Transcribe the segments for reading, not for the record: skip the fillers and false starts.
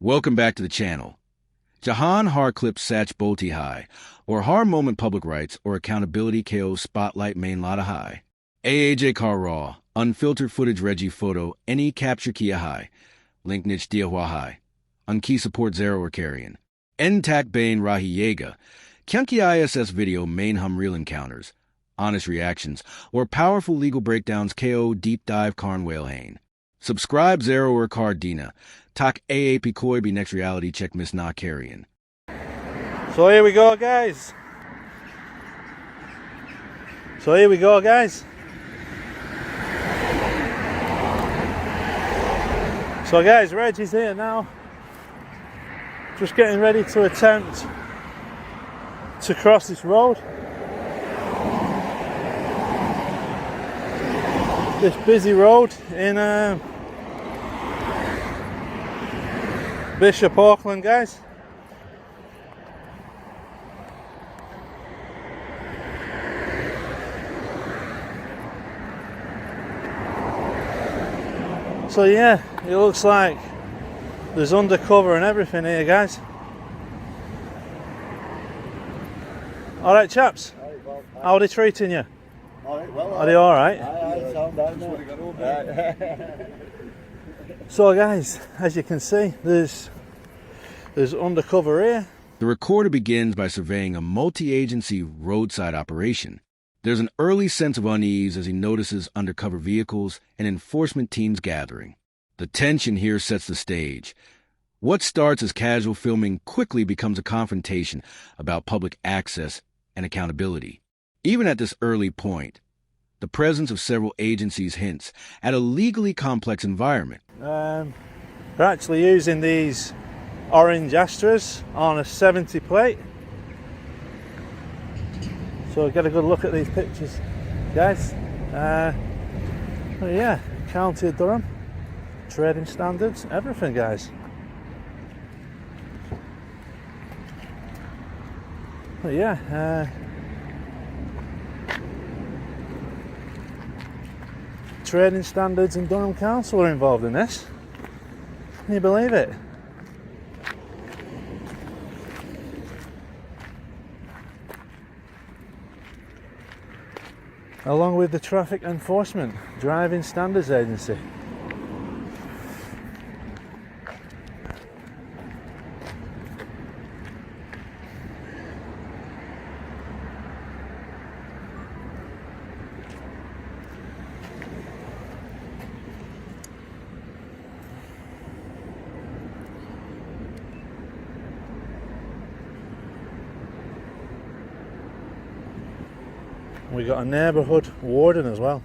Welcome back to the channel. Jahan Har Clip Sach Bolti Hai, or Har Moment Public Rights or Accountability KO Spotlight Main Lada Hai. AAJ Car Raw, Unfiltered Footage Reggie Photo, Any Capture Kia Hai, Link Nich Diahua Hai, Unki Support Zero or Carrion. Ntak Bain Rahi Yega, Kyanki ISS Video Main Hum Real Encounters, Honest Reactions, or Powerful Legal Breakdowns KO Deep Dive Karn Whale Hain. Subscribe Zero or Cardina. Tak AAP Koi be next reality check Miss Na Carrion. So here we go, guys. So guys, Reggie's here now. Just getting ready to attempt to cross this road. This busy road in Bishop Auckland, guys. So yeah, it looks like there's undercover and everything here, guys. Alright, chaps. How are they treating you? Are they alright? So guys, as you can see, there's undercover here. The recorder begins by surveying a multi-agency roadside operation. There's an early sense of unease as he notices undercover vehicles and enforcement teams gathering. The tension here sets the stage. What starts as casual filming quickly becomes a confrontation about public access and accountability. Even at this early point, the presence of several agencies hints at a legally complex environment. They're actually using these orange Astras on a 70 plate. So get a good look at these pictures, guys. Yeah, County of Durham, trading standards, everything, guys. But yeah, trading standards and Durham Council are involved in this. Can you believe it? Along with the Traffic Enforcement Driving Standards Agency. We got a neighbourhood warden as well.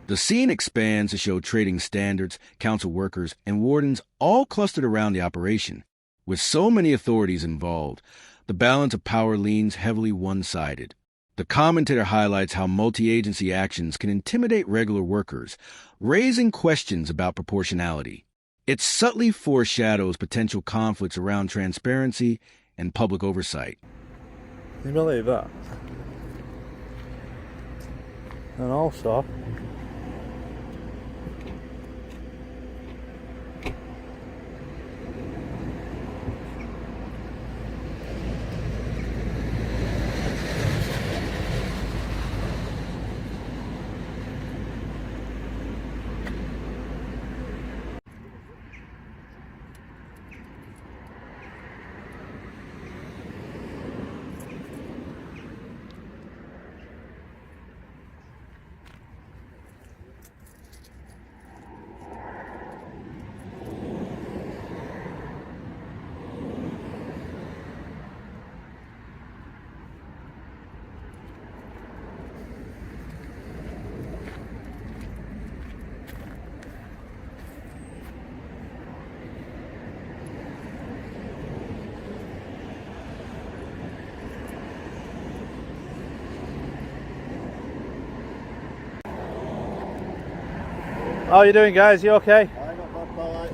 The scene expands to show trading standards, council workers, and wardens all clustered around the operation. With so many authorities involved, the balance of power leans heavily one-sided. The commentator highlights how multi-agency actions can intimidate regular workers, raising questions about proportionality. It subtly foreshadows potential conflicts around transparency and public oversight. Can you believe that? And also, how are you doing, guys? You okay?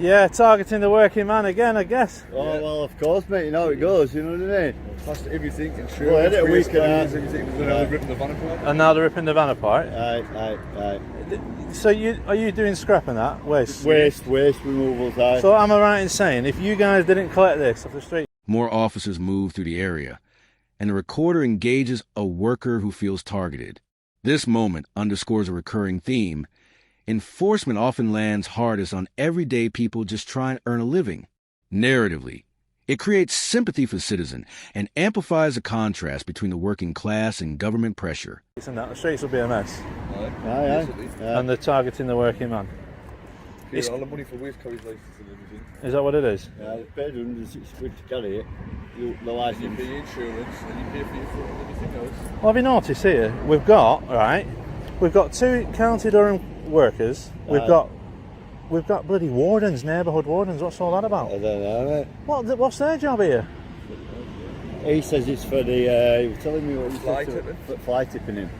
Yeah, targeting the working man again, I guess. Oh, well, of course, mate, you know how it goes, you know what I mean? That's everything, insurance, Well, waste everything, everything. They're ripping the van apart. And now they're ripping the van apart. Aye. So are you doing scrap and that? Waste removals, aye. So am I right in saying, if you guys didn't collect this off the street? More officers move through the area, and the recorder engages a worker who feels targeted. This moment underscores a recurring theme. Enforcement often lands hardest on everyday people just trying to earn a living. Narratively, it creates sympathy for the citizen and amplifies the contrast between the working class and government pressure. The streets will be a mess. Aye. And they're targeting the working man. It's all the money for waste carriage license and everything. Is that what it is? Yeah, it's paid £160 to carry it. The license. You pay insurance and you pay for your food and everything else. Well, have you noticed here, we've got 2 County Durham workers, we've got bloody wardens, neighbourhood wardens. What's all that about? I don't know, mate. What's their job here? He says it's for the, he was telling me what he Fly said tipping? for fly tipping him.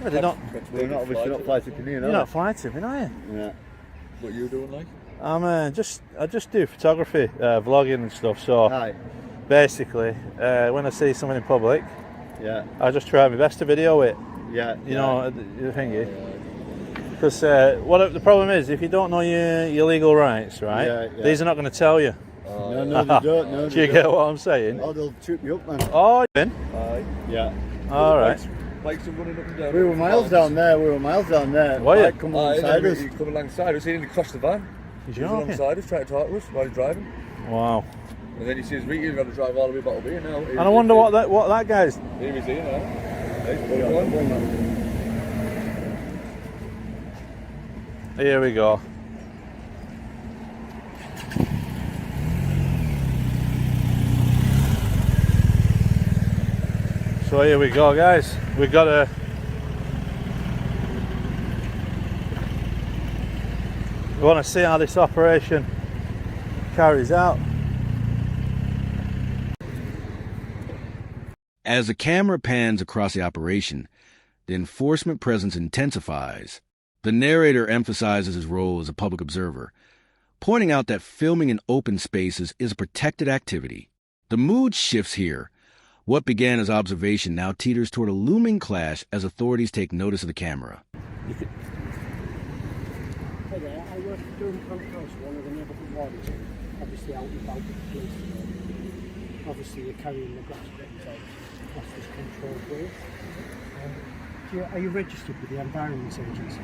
Well, they're not. They're not obviously not fly tipping you, no? You're not fly tipping, are you? Yeah. What are you doing like? I just do photography, vlogging and stuff. So Aye. basically, when I see someone in public, Yeah. I just try my best to video it. Yeah. You know, the thingy. Because what the problem is, if you don't know your legal rights, right? Yeah. These are not going to tell you. No, they don't. No, Do you get what I'm saying? Oh, they'll trip you up, man. Oh, been? Aye. Yeah. All right. Bikes are running up and down. We were miles down there. Were you? Bike come alongside us. He come alongside us, he didn't cross the van. He's He was joking. alongside us trying to talk to us while he's driving. Wow. And then he says, Ricky, you've got to drive all the way back up here now. And I wonder what that guy's. Here he's here now. He's put it on. Here we go. So here we go, guys. We want to see how this operation carries out. As the camera pans across the operation, the enforcement presence intensifies. The narrator emphasizes his role as a public observer, pointing out that filming in open spaces is a protected activity. The mood shifts here. What began as observation now teeters toward a looming clash as authorities take notice of the camera. Hey there, I work for Durham County Council, one of the neighbourhood wardens, obviously out and about with the police today. Obviously you're carrying the grass cutters out, that's this controlled waste. Are you registered with the Environment Agency?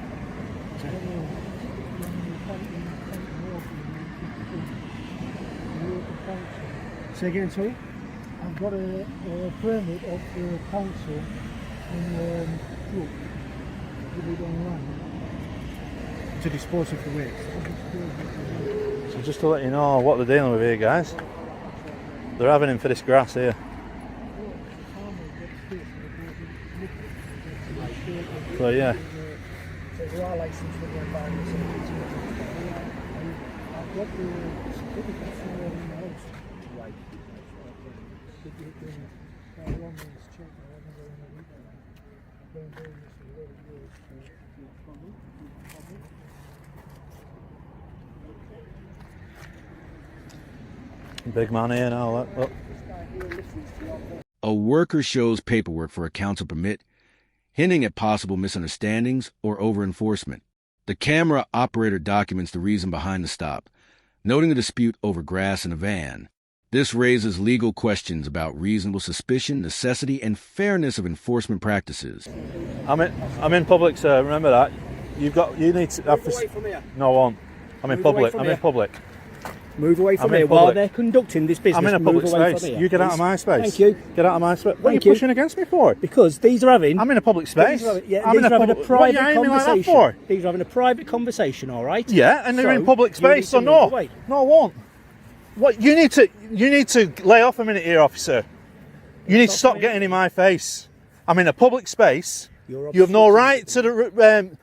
Say again, sorry? I've got a permit of the council and look, did it online. To dispose of the waste? So just to let you know what they're dealing with here, guys. They're having him for this grass here. So yeah. So you are licensed with the Environment Agency. I've got the certificate for my house. Right. Big man here now, look. A worker shows paperwork for a council permit, hinting at possible misunderstandings or over-enforcement. The camera operator documents the reason behind the stop, noting a dispute over grass in a van. This raises legal questions about reasonable suspicion, necessity, and fairness of enforcement practices. I'm in public, sir. Remember that. You need to. Move away from here. No, I won't. I'm in Move away public. from I'm here. in public. Move away from I'm in here while public. they're conducting this business. I'm in a public move away space. from here, You get out of please. my space. Thank you. Get out of my space. What are you Thank you. pushing against me for? Because these are having. I'm in a public space. These are having, yeah, I'm these in are having a what are private you aiming like that conversation. for? These are having a private conversation, all right? Yeah, and they're So, in public you need space, to so move no. away. No, I won't. What you need to lay off a minute here, officer. You need to stop getting in my face. I'm in a public space. You're You have no obstructing right us to the.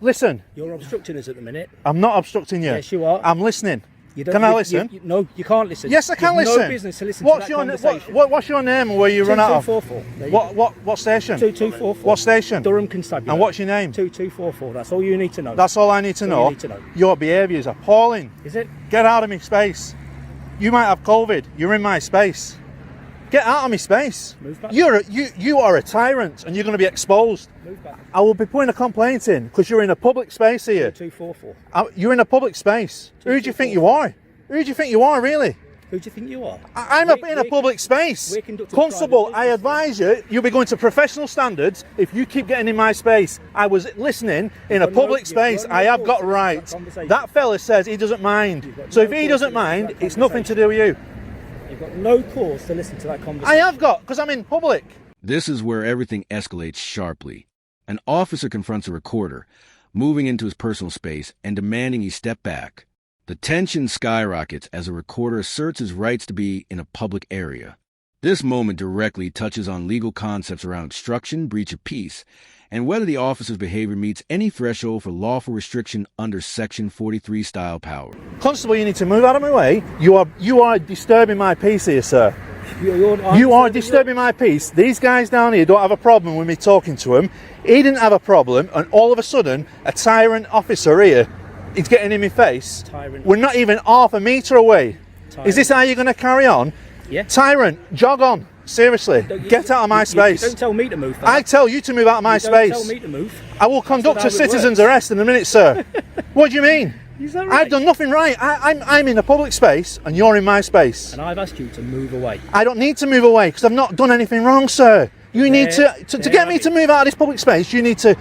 Listen, You're obstructing us at the minute. I'm not obstructing you. Yes, you are. I'm listening. You don't, Can I listen? No, you can't listen. Yes, I can You've listen. No business to listen What's to that your conversation. what's your name and where you run out of? 2244. What station? 2244. What station? Durham Constabulary. And what's your name? 2244. That's all you need to know. That's all I need to That's all know. you need to know. Your behaviour is appalling. Is it? Get out of my space. You might have COVID. You're in my space. Get out of my space. Move back. You are a tyrant and you're going to be exposed. Move back. I will be putting a complaint in because you're in a public space here. 2244. You're in a public space. Who do you think you are? Who do you think you are, really? Who do you think you are? I'm in a public space. Constable, I advise you, you'll be going to professional standards if you keep getting in my space. I was listening in a public space. I have got rights. That fella says he doesn't mind. So if he doesn't mind, it's nothing to do with you. You've got no cause to listen to that conversation. I have got, because I'm in public. This is where everything escalates sharply. An officer confronts a recorder, moving into his personal space and demanding he step back. The tension skyrockets as a recorder asserts his rights to be in a public area. This moment directly touches on legal concepts around obstruction, breach of peace, and whether the officer's behavior meets any threshold for lawful restriction under Section 43 style power. Constable, you need to move out of my way. You are disturbing my peace here, sir. You are disturbing my peace. These guys down here don't have a problem with me talking to him. He didn't have a problem, and all of a sudden, a tyrant officer here is getting in my face. Tyrant. We're not even half a metre away. Tyrant. Is this how you're going to carry on? Yeah. Tyrant, jog on. Seriously, get out of my space. You don't tell me to move. I tell you to move out of my space. Don't tell me to move. I will conduct a citizen's arrest in a minute, sir. What do you mean? Is that right? I've done nothing right. I'm in a public space and you're in my space. And I've asked you to move away. I don't need to move away because I've not done anything wrong, sir. You need to get me to move out of this public space. You need to.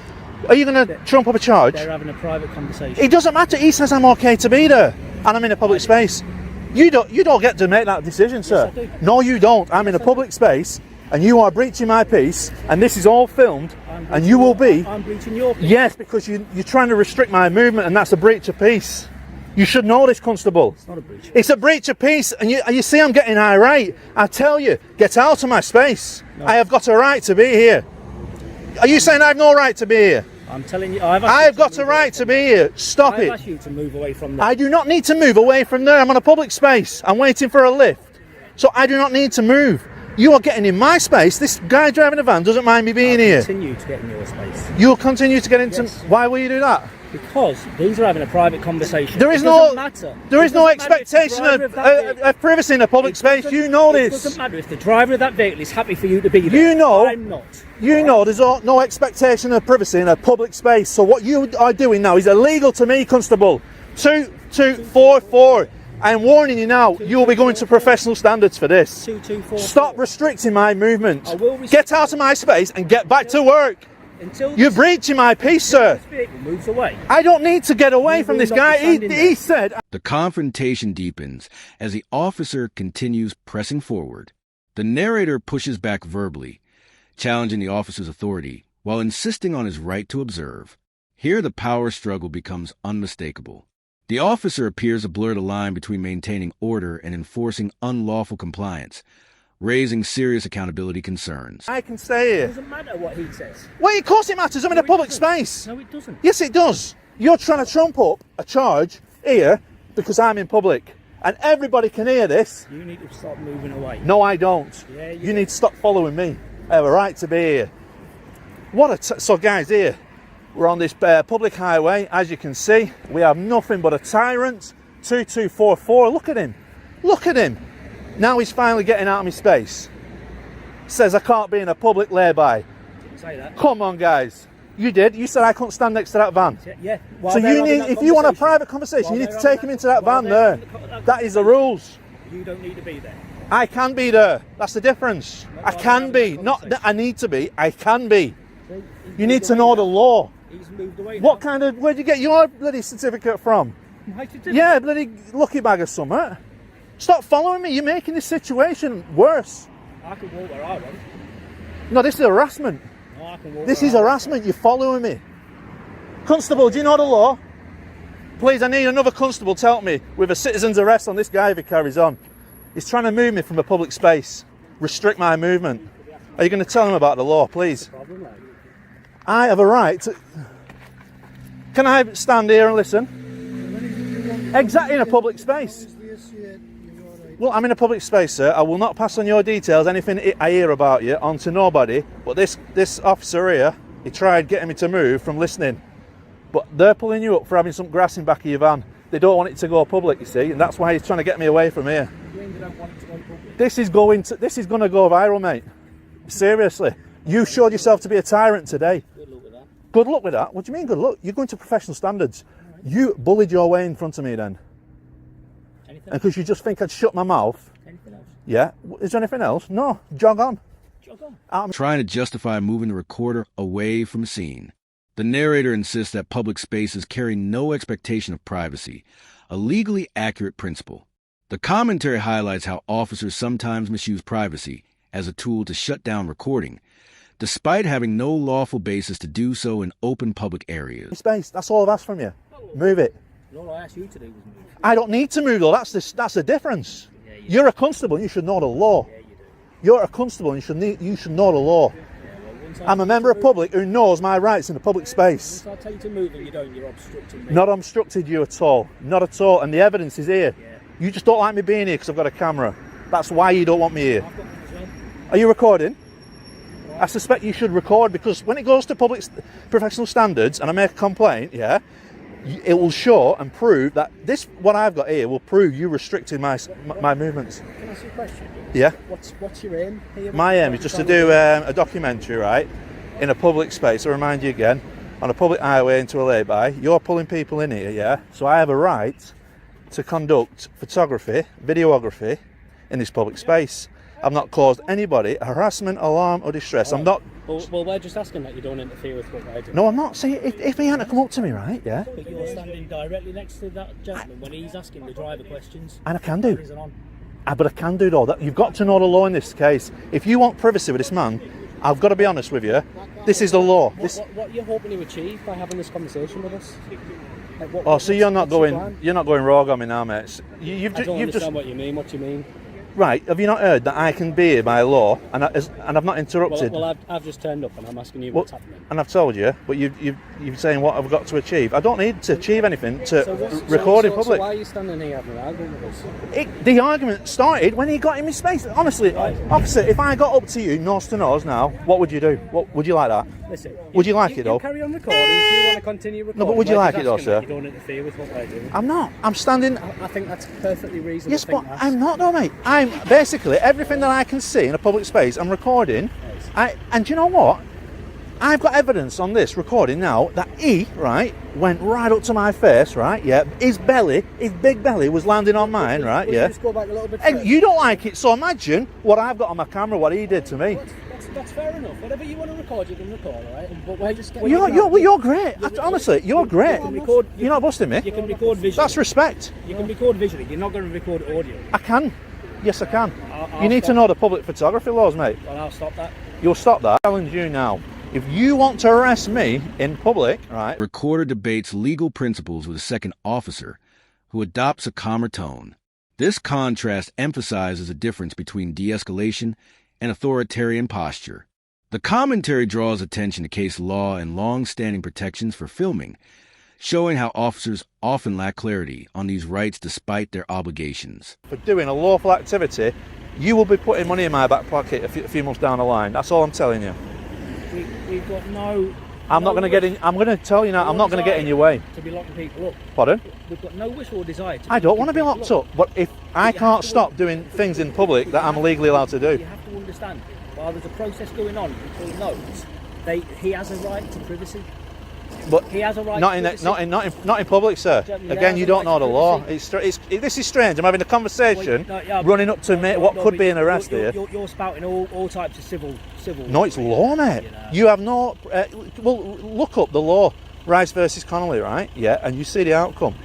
Are you going to trump up a charge? They're having a private conversation. It doesn't matter. He says I'm okay to be there, and I'm in a public space. You don't get to make that decision, sir. Yes, I do. No, you don't. I'm in a public space, and you are breaching my peace, and this is all filmed, and you will be. I'm breaching your peace. Yes, because you're trying to restrict my movement, and that's a breach of peace. You should know this, Constable. It's not a breach. It's a breach of peace, and you see I'm getting irate. I tell you, get out of my space. No. I have got a right to be here. Are you saying I have no right to be here? I'm telling you, I've got a right to be here. Stop I've it. asked you to move away from there. I do not need to move away from there. I'm on a public space. I'm waiting for a lift. So I do not need to move. You are getting in my space. This guy driving a van doesn't mind me being here. Continue to get in your space. You'll continue to get into... Yes. Why will you do that? Because these are having a private conversation. There is It no... doesn't matter. There is It no doesn't matter if the expectation driver of that vehicle- of privacy in a public space. You know It this. doesn't matter if the driver of that vehicle is happy for you to be there. You know... I'm not. You know there's no expectation of privacy in a public space. So what you are doing now is illegal to me, Constable. 2244. I'm warning you now, you will be going to professional standards for this. 2244. Stop restricting my movement. I will restrict- Get out of my space and get back to work. Until You're breaching my peace, sir. this vehicle moves away. I don't need to get away You from will this not guy. be standing He there. said... The confrontation deepens as the officer continues pressing forward. The narrator pushes back verbally, challenging the officer's authority while insisting on his right to observe. Here the power struggle becomes unmistakable. The officer appears to blur the line between maintaining order and enforcing unlawful compliance, raising serious accountability concerns. I can stay It here. doesn't matter what he says. Well, of course it matters. I'm in a public space. No, it doesn't. Yes, it does. You're trying to trump up a charge here because I'm in public. And everybody can hear this. You need to stop moving away. No, I don't. Yeah, you need to stop following me. I have a right to be here. So guys, here, we're on this public highway. As you can see, we have nothing but a tyrant. 2244, look at him. Look at him. Now he's finally getting out of my space. Says I can't be in a public lay-by. Didn't say that. Come on, guys. You did. You said I couldn't stand next to that van. Yeah. So you need, if you want a private conversation, you need to take him into that van there. That is the rules. You don't need to be there. I can be there. That's the difference. I can be. Not that I need to be. I can be. You need to know the law. He's moved away. What kind of... Where'd you get your bloody certificate from? Yeah, bloody lucky bag or something. Stop following me. You're making this situation worse. I can walk where I want. No, this is harassment. No, I can walk This where is I want. harassment. You're following me. Constable, do you know the law? Please, I need another constable to help me with a citizen's arrest on this guy if he carries on. He's trying to move me from a public space. Restrict my movement. Are you going to tell him about the law, please? I have a right to... Can I stand here and listen? Exactly, in a public space. Well, I'm in a public space, sir. I will not pass on your details, anything I hear about you, onto nobody. But this officer here, he tried getting me to move from listening. But they're pulling you up for having some grass in back of your van. They don't want it to go public, you see, and that's why he's trying to get me away from here. This is going to go viral, mate. Seriously. You showed yourself to be a tyrant today. Good luck with that. Good luck with that? What do you mean good luck? You're going to professional standards. You bullied your way in front of me then. Anything And because you just think I'd shut my mouth. Anything else? Yeah. Is there anything else? No. Jog on. Jog on. Trying to justify moving the recorder away from the scene. The narrator insists that public spaces carry no expectation of privacy, a legally accurate principle. The commentary highlights how officers sometimes misuse privacy as a tool to shut down recording, despite having no lawful basis to do so in open public areas. Space. That's all I've asked from you. Move it. All I asked you to do was move. I don't need to move though. That's the difference. Yeah, you You're a constable and you should know the law. Yeah, you do. You're a constable and you should know the law. I'm a member of public who knows my rights in a public space. Once I tell you to move and you don't, you're obstructing me. Not obstructed you at all. Not at all. And the evidence is here. Yeah. You just don't like me being here because I've got a camera. That's why you don't want me here. I've got one as well. Are you recording? I suspect you should record because when it goes to professional standards and I make a complaint, yeah, it will show and prove that what I've got here will prove you restricted my movements. Can I ask you a question? Yeah. What's your aim here? My aim is just to do a documentary, right, in a public space. I remind you again, on a public highway into a lay-by. You're pulling people in here, yeah? So I have a right to conduct photography, videography in this public space. I've not caused anybody harassment, alarm or distress. I'm not... Well, we're just asking that you don't interfere with what I do. No, I'm not. See, if he hadn't come up to me, right, yeah? But you're standing directly next to that gentleman when he's asking the driver questions. And I can do. That isn't on. But I can do though. You've got to know the law in this case. If you want privacy with this man, I've got to be honest with you. This is the law. What are you hoping to achieve by having this conversation with us? Like, so you're not going rogue on me now, mate. You've I don't just understand what you mean. What do you mean? right. Have you not heard that I can be here by law and I've not interrupted? Well, I've just turned up and I'm asking you what's happening. And I've told you, but you're saying what I've got to achieve. I don't need to achieve anything to record in public. So why are you standing here having an argument with us? The argument started when he got in my space. Honestly, officer, if I got up to you, nose to nose now, what would you do? What would you like that? Listen, would you like it though? Carry on recording if you want to continue recording. No, but would you like it though, sir? You don't interfere with what I do. I'm not. I'm standing. I think that's perfectly reasonable. Yes, but I'm not though, mate. I'm basically everything that I can see in a public space. I'm recording. And do you know what? I've got evidence on this recording now that he, right, went right up to my face, right, yeah. His big belly was landing on mine, right, yeah. Just go back a little bit And you don't like it, so imagine what I've got on my camera, what he did to me. That's fair enough. Whatever you want to record, you can record, all right? But we're just You're great. Honestly, you're great. You're not busting me. You can record visually. That's respect. You can record visually. You're not going to record audio. I can. Yes, I can. I'll you need to know the public photography laws, mate. Well, I'll stop that. You'll stop that. I challenge you now. If you want to arrest me in public, right? Recorder debates legal principles with a second officer who adopts a calmer tone. This contrast emphasizes a difference between de-escalation and authoritarian posture. The commentary draws attention to case law and long-standing protections for filming, showing how officers often lack clarity on these rights despite their obligations. For doing a lawful activity, you will be putting money in my back pocket a few months down the line. That's all I'm telling you. We've got no... I'm not going to get in... I'm going to tell you now, I'm not going to get in your way. To be locking people up. Pardon? We've got no wish or desire to... I don't want to be locked up, but if I can't stop doing things in public that I'm legally allowed to do. You have to understand, while there's a process going on, people knows he has a right to privacy. But he has a right not to in public, sir. Again, you don't know the law. This is strange. I'm having a conversation running up to what could be an arrest here. You're spouting all types of civil. No, it's law, mate. You have no. Well, look up the law, Rice versus Connolly, right? Yeah, and you see the outcome.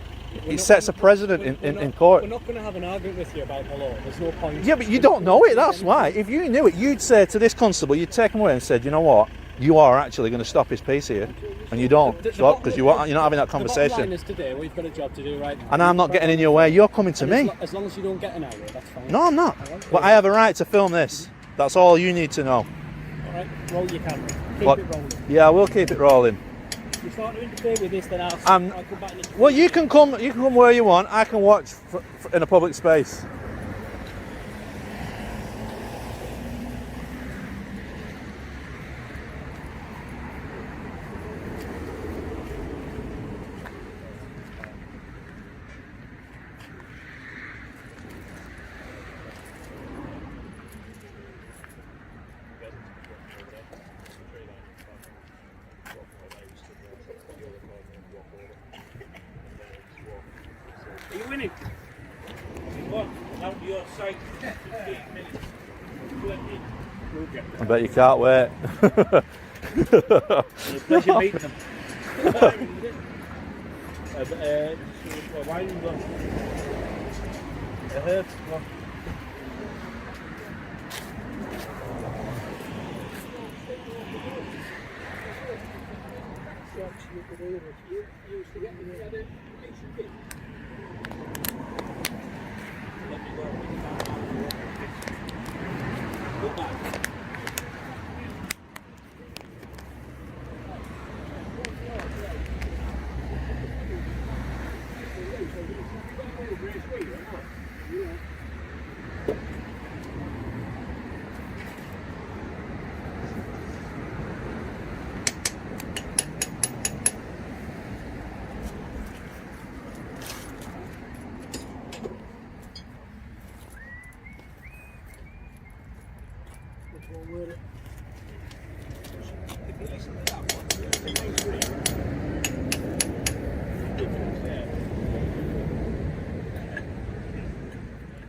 It sets a precedent in court. We're not going to have an argument with you about the law. There's no point. Yeah, but you don't know it. That's why. If you knew it, you'd say to this constable, you'd take him away and said, you know what? You are actually going to stop his piece here, and you don't, because you're not having that conversation. The bottom line is today, we've got a job to do, right? And I'm not getting in your way. You're coming to me. As long as you don't get in our way, that's fine. No, I'm not. But I have a right to film this. That's all you need to know. All right, roll your camera. Keep it rolling. Yeah, I will keep it rolling. you start to interfere with this, then I'll come back and interfere. Well, you can come where you want. I can watch in a public space. Are you winning? What? Out of your sight, 15 minutes. 20. We'll get I bet you can't wait. pleasure meeting them. Why are you going? It hurts.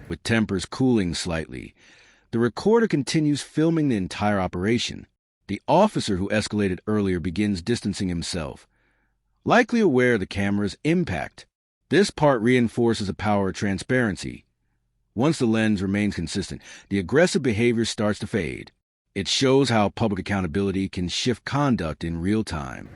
With tempers cooling slightly, the recorder continues filming the entire operation. The officer who escalated earlier begins distancing himself, likely aware of the camera's impact. This part reinforces the power of transparency. Once the lens remains consistent, the aggressive behavior starts to fade. It shows how public accountability can shift conduct in real time.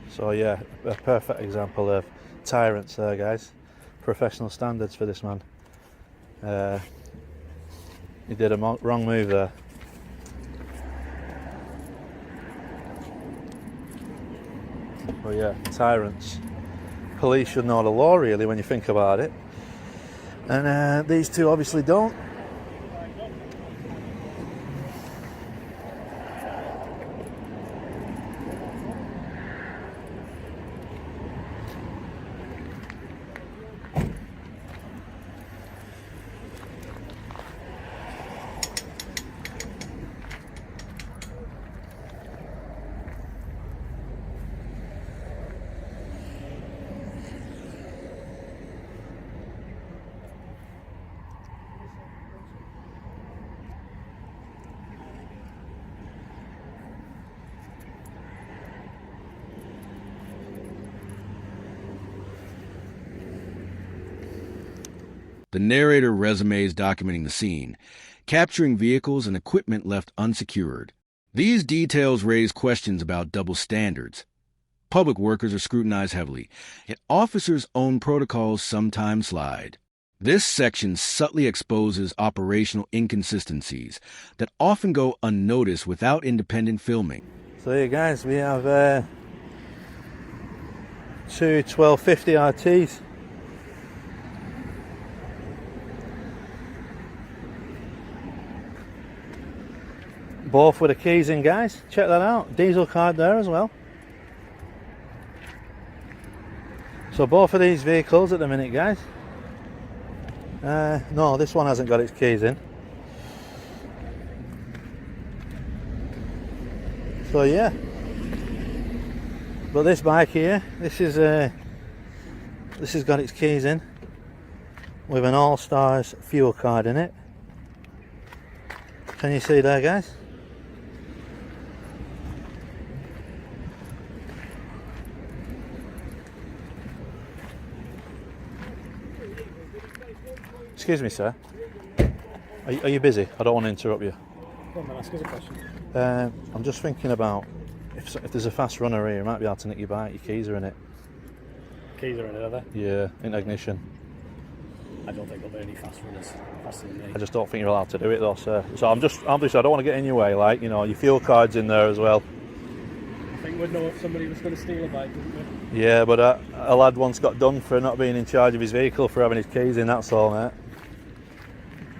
So yeah, a perfect example of tyrants there, guys. Professional standards for this man. He did a wrong move there. But yeah, tyrants. Police should know the law, really, when you think about it. And these two obviously don't. The narrator resumes documenting the scene, capturing vehicles and equipment left unsecured. These details raise questions about double standards. Public workers are scrutinized heavily, yet officers' own protocols sometimes slide. This section subtly exposes operational inconsistencies that often go unnoticed without independent filming. So here guys, we have two 1250 RTs. Both with the keys in, guys. Check that out. Diesel card there as well. So both of these vehicles at the minute, guys. No, this one hasn't got its keys in. So yeah. But this bike here, this has got its keys in with an All Stars fuel card in it. Can you see there, guys? Excuse me, sir. Are you busy? I don't want to interrupt you. Go on, man, ask us a question. I'm just thinking about if there's a fast runner here, you might be able to nick your bike. Your keys are in it. Keys are in it, are they? Yeah, in ignition. I don't think there'll be any fast runners faster than me. I just don't think you're allowed to do it though, sir. So I'm just I don't want to get in your way. Like, you know, your fuel card's in there as well. I think we'd know if somebody was going to steal a bike, wouldn't we? Yeah, but a lad once got done for not being in charge of his vehicle for having his keys in. That's all, mate.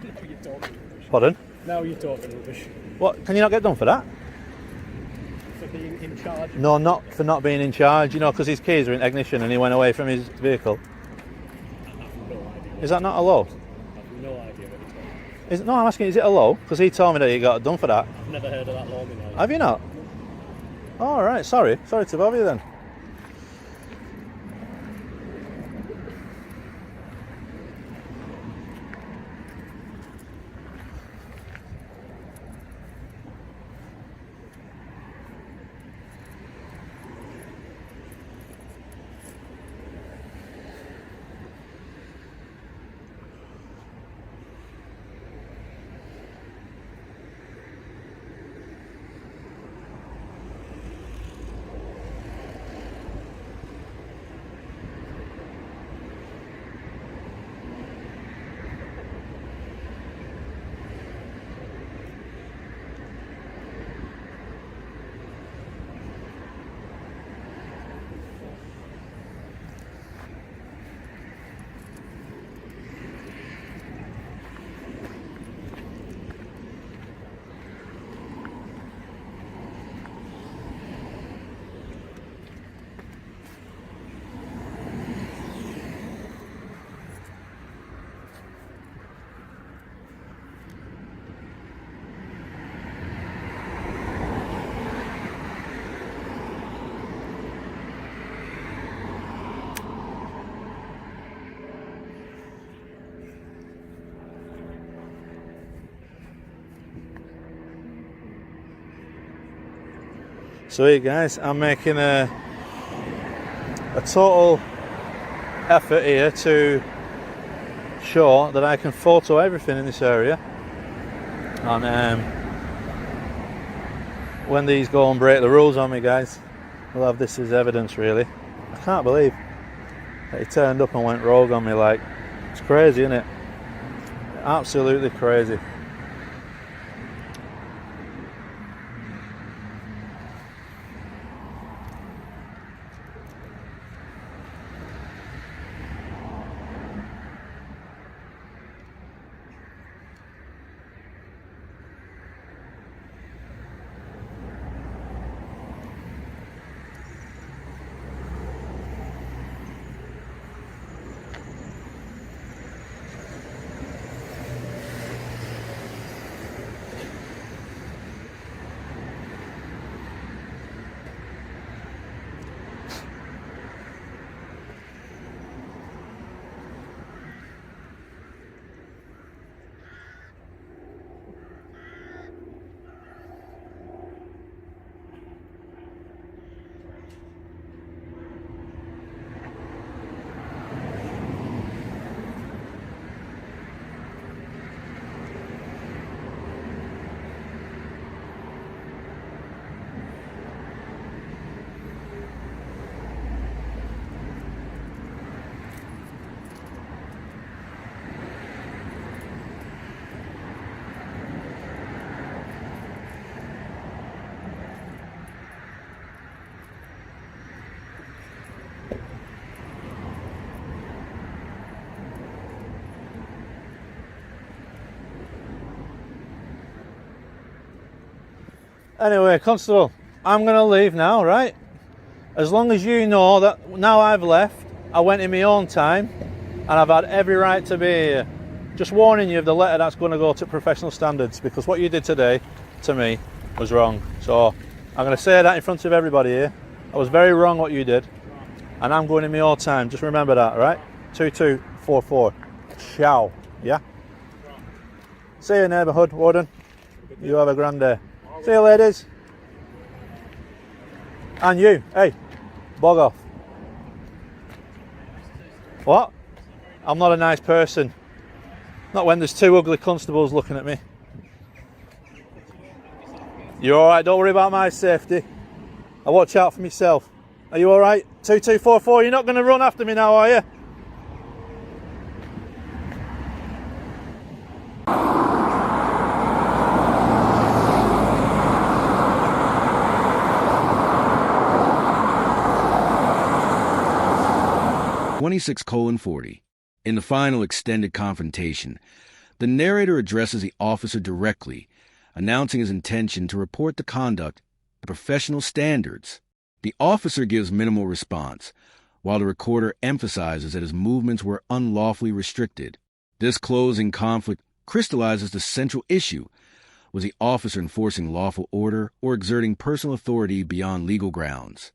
Now you're talking rubbish. Pardon? Now you're talking rubbish. What? Can you not get done for that? For being in charge. No, not for not being in charge. You know, because his keys are in ignition and he went away from his vehicle. I have no idea. Is that not a law? I have no idea what you're talking about. No, I'm asking, is it a law? Because he told me that he got done for that. I've never heard of that law in my life. Have you not? All right, sorry to bother you then. So here guys, I'm making a total effort here to show that I can photo everything in this area, and when these go and break the rules on me, guys, we'll have this as evidence. Really, I can't believe that he turned up and went rogue on me. Like, it's crazy, isn't it? Absolutely crazy. Anyway, Constable, I'm going to leave now, right? As long as you know that now I've left, I went in my own time, and I've had every right to be here. Just warning you of the letter that's going to go to professional standards, because what you did today to me was wrong. So I'm going to say that in front of everybody here. I was very wrong what you did, and I'm going in my own time. Just remember that, right? 2244. Ciao. Yeah? See you, neighbourhood warden. You have a grand day. See you, ladies. And you. Hey, bog off. What? I'm not a nice person. Not when there's two ugly constables looking at me. You alright? Don't worry about my safety. I watch out for myself. Are you alright? 2244, you're not going to run after me now, are you? (26:40). In the final extended confrontation, the narrator addresses the officer directly, announcing his intention to report the conduct to professional standards. The officer gives minimal response, while the recorder emphasizes that his movements were unlawfully restricted. This closing conflict crystallizes the central issue. Was the officer enforcing lawful order or exerting personal authority beyond legal grounds?